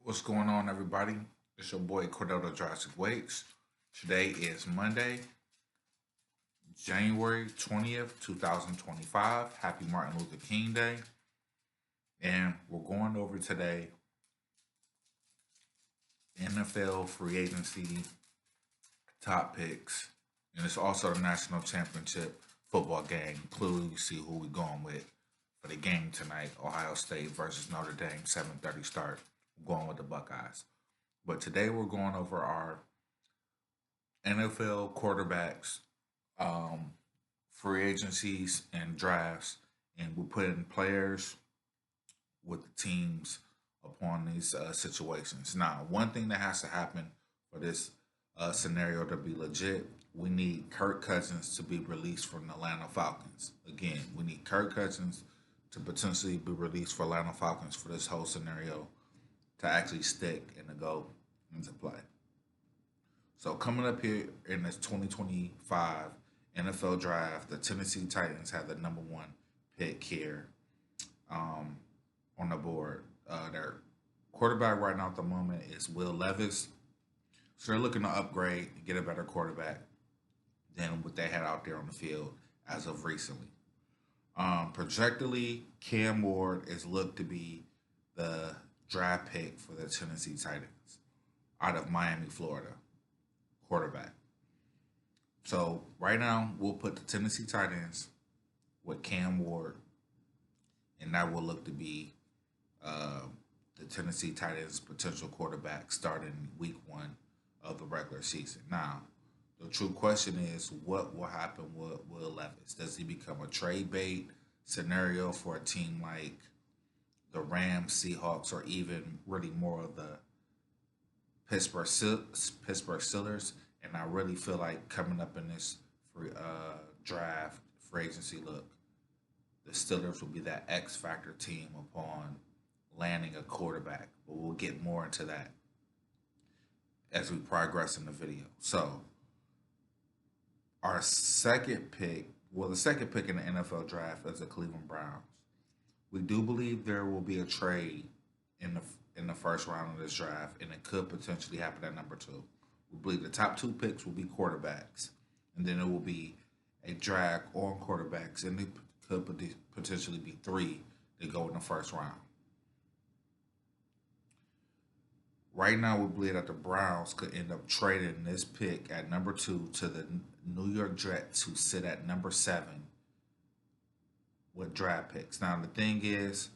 What's going on, everybody? It's your boy Cordell Jurassic Waits. Today is Monday, January 20th, 2025. Happy Martin Luther King Day. And we're going over today NFL free agency top picks. And it's also the national championship football game. Clearly, you see who we're going with for the game tonight. Ohio State versus Notre Dame, 7:30 start. We're going with the Buckeyes. But today we're going over our NFL quarterbacks, um, free agencies, and drafts, and we're putting players with the teams upon these situations. Now, one thing that has to happen for this scenario to be legit, we need Kirk Cousins to be released from the Atlanta Falcons. Again, we need Kirk Cousins to potentially be released for Atlanta Falcons for this whole scenario to actually stick and to go into play. So coming up here in this 2025 NFL draft, the Tennessee Titans have the number one pick here um, on the board. Their quarterback right now at the moment is Will Levis. So they're looking to upgrade and get a better quarterback than what they had out there on the field as of recently. Projectedly, Cam Ward is looked to be the draft pick for the Tennessee Titans out of Miami, Florida, quarterback. So right now, we'll put the Tennessee Titans with Cam Ward, and that will look to be uh, the Tennessee Titans' potential quarterback starting week one of the regular season. Now, the true question is, what will happen with Will Levis? Does he become a trade bait scenario for a team like the Rams, Seahawks, or even really more of the Pittsburgh Steelers? And I really feel like coming up in this draft, free agency look, the Steelers will be that X factor team upon landing a quarterback. But we'll get more into that as we progress in the video. So, our second pick, well, the second pick in the NFL draft is the Cleveland Browns. We do believe there will be a trade in the first round of this draft, and it could potentially happen at number two. We believe the top two picks will be quarterbacks, and then it will be a drag on quarterbacks, and it could potentially be three that go in the first round. Right now, we believe that the Browns could end up trading this pick at number two to the New York Jets, who sit at number seven with draft picks. Now, the thing is,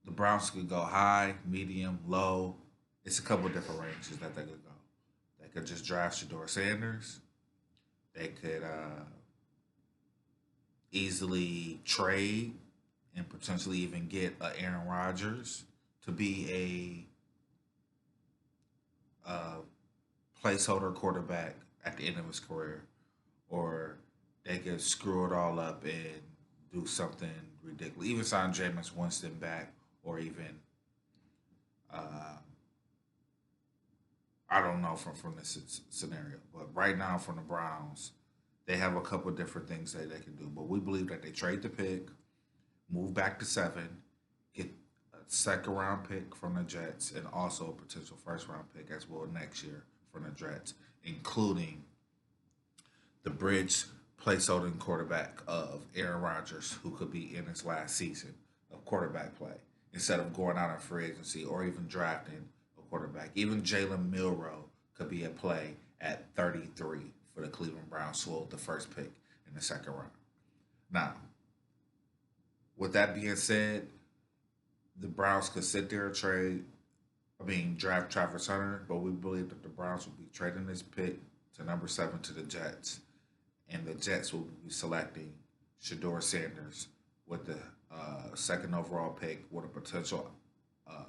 the Browns could go high, medium, low. It's a couple of different ranges that they could go. They could just draft Shedeur Sanders. They could easily trade and potentially even get Aaron Rodgers to be a placeholder quarterback at the end of his career, or they could screw it all up and do something ridiculous. Even sign Jameis Winston back, or even uh, I don't know from this scenario. But right now, from the Browns, they have a couple of different things that they can do. But we believe that they trade the pick, move back to seven, get a second round pick from the Jets, and also a potential first round pick as well next year from the Jets, including the bridge placeholder quarterback of Aaron Rodgers, who could be in his last season of quarterback play, instead of going out on free agency or even drafting a quarterback. Even Jalen Milrow could be a play at 33 for the Cleveland Browns, who hold the first pick in the second round. Now, with that being said, the Browns could sit there and draft Travis Hunter, but we believe that the Browns will be trading this pick to number seven to the Jets, and the Jets will be selecting Shedeur Sanders with the second overall pick with a potential uh,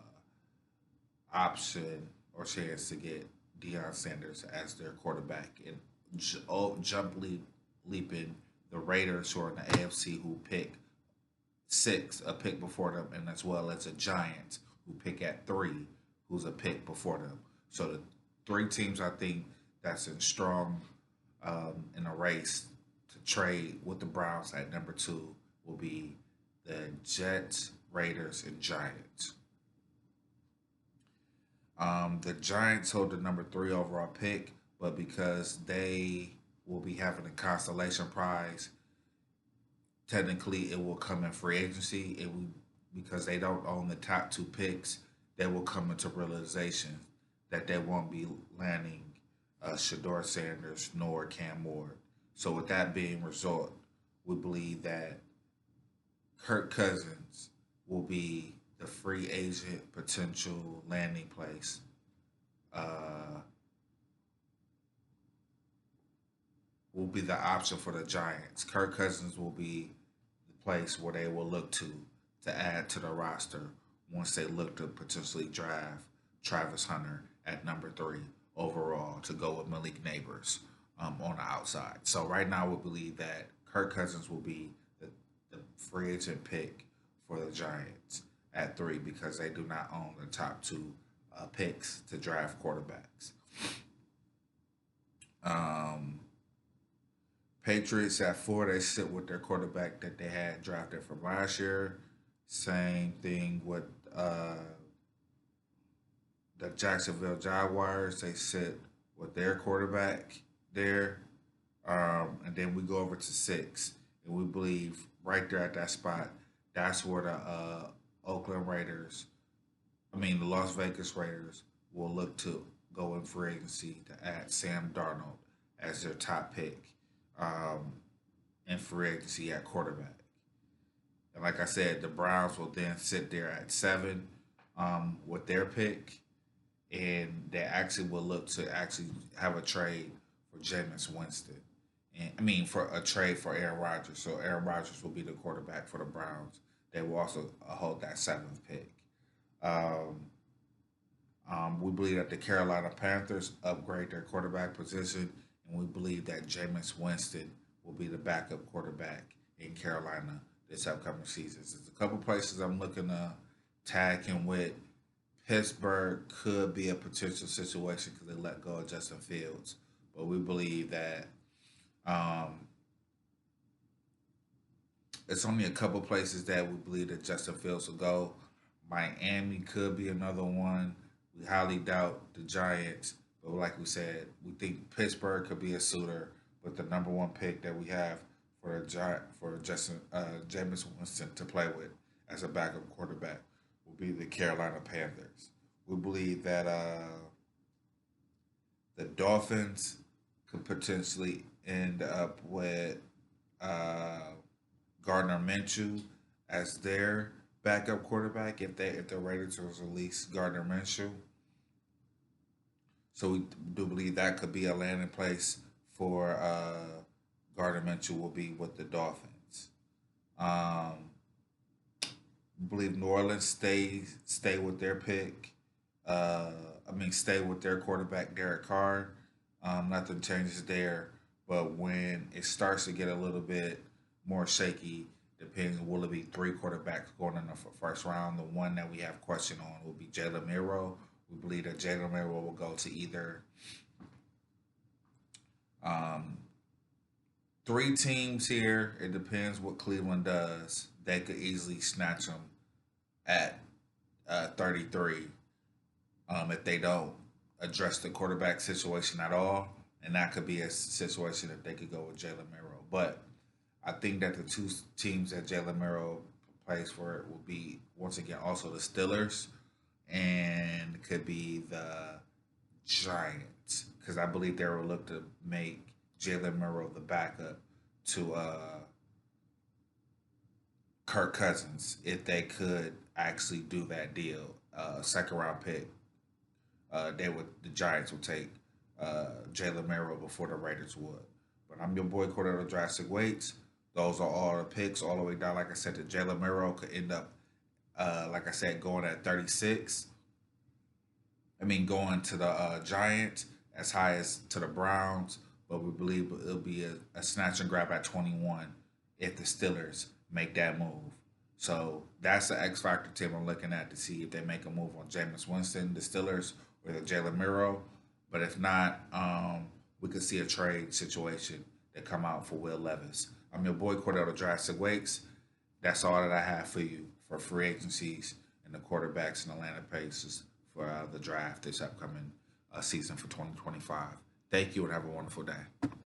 option or chance to get Deion Sanders as their quarterback. And leaping the Raiders, who are in the AFC, who pick six, a pick before them, and as well as the Giants, who pick at three, who's a pick before them. So the three teams I think that's in strong in a race to trade with the Browns at number two will be the Jets, Raiders, and Giants. The Giants hold the number 3 overall pick, but because they will be having a consolation prize, technically it will come in free agency. It will, because they don't own the top 2 picks. They will come into realization that they won't be landing Shedeur Sanders nor Cam Ward. So with that being result, we believe that Kirk Cousins will be the free agent potential landing place. Uh, will be the option for the Giants. Kirk Cousins will be the place where they will look to add to the roster once they look to potentially draft Travis Hunter at number 3 overall to go with Malik Neighbors on the outside. So right now we believe that Kirk Cousins will be the free agent pick for the Giants at 3 because they do not own the top 2 picks to draft quarterbacks. Um, Patriots at 4, they sit with their quarterback that they had drafted from last year. Same thing with the Jacksonville Jaguars. They sit with their quarterback there. And then we go over to 6. And we believe right there at that spot, that's where the Oakland Raiders, the Las Vegas Raiders, will look to go in free agency to add Sam Darnold as their top pick um, in free agency at quarterback. And like I said, the Browns will then sit there at 7 with their pick, and they actually will look to actually have a trade for Jameis Winston. And for a trade for Aaron Rodgers. So Aaron Rodgers will be the quarterback for the Browns. They will also hold that 7th pick. Um, we believe that the Carolina Panthers upgrade their quarterback position, and we believe that Jameis Winston will be the backup quarterback in Carolina this upcoming season. There's a couple places I'm looking to tag him with. Pittsburgh could be a potential situation because they let go of Justin Fields, but we believe that um, it's only a couple places that we believe that Justin Fields will go. Miami could be another one. We highly doubt the Giants, but like we said, we think Pittsburgh could be a suitor. But the number 1 pick that we have for Justin Jameis Winston to play with as a backup quarterback will be the Carolina Panthers. We believe that the Dolphins could potentially end up with uh, Gardner Minshew as their backup quarterback if the Raiders release Gardner Minshew. So we do believe that could be a landing place for Gardner Minshew will be with the Dolphins. Um, believe New Orleans stay with their pick. Uh, stay with their quarterback Derek Carr. Nothing changes there, but when it starts to get a little bit more shaky, depends will it be 3 quarterbacks going in the first round. The one that we have question on will be Jalen Miro. We believe that Jalen Miro will go to either um, 3 teams here. It depends what Cleveland does. They could easily snatch him at 33 if they don't address the quarterback situation at all. And that could be a situation that they could go with Jalen Miro. But I think that the 2 teams that Jalen Miro plays for will be, once again, also the Steelers and could be the Giants. Because I believe they will look to make Jalen Miro the backup to Kirk Cousins if they could actually do that deal. Second round pick. The Giants would take Jalen Miro before the Raiders would. But I'm your boy Cordero Drastic Weights. Those are all the picks all the way down. Like I said, the Jalen Miro could end up, like I said, going at 36. Going to the Giants as high as to the Browns, but we believe it'll be a snatch and grab at 21 if the Steelers make that move. So that's the X Factor team I'm looking at to see if they make a move on Jameis Winston, the Steelers, or the Jalen Miro. But if not, we could see a trade situation that come out for Will Levis. I'm your boy Cordell Drastic Wakes. That's all that I have for you for free agencies and the quarterbacks and Atlanta Pacers for the draft this upcoming season for 2025. Thank you and have a wonderful day.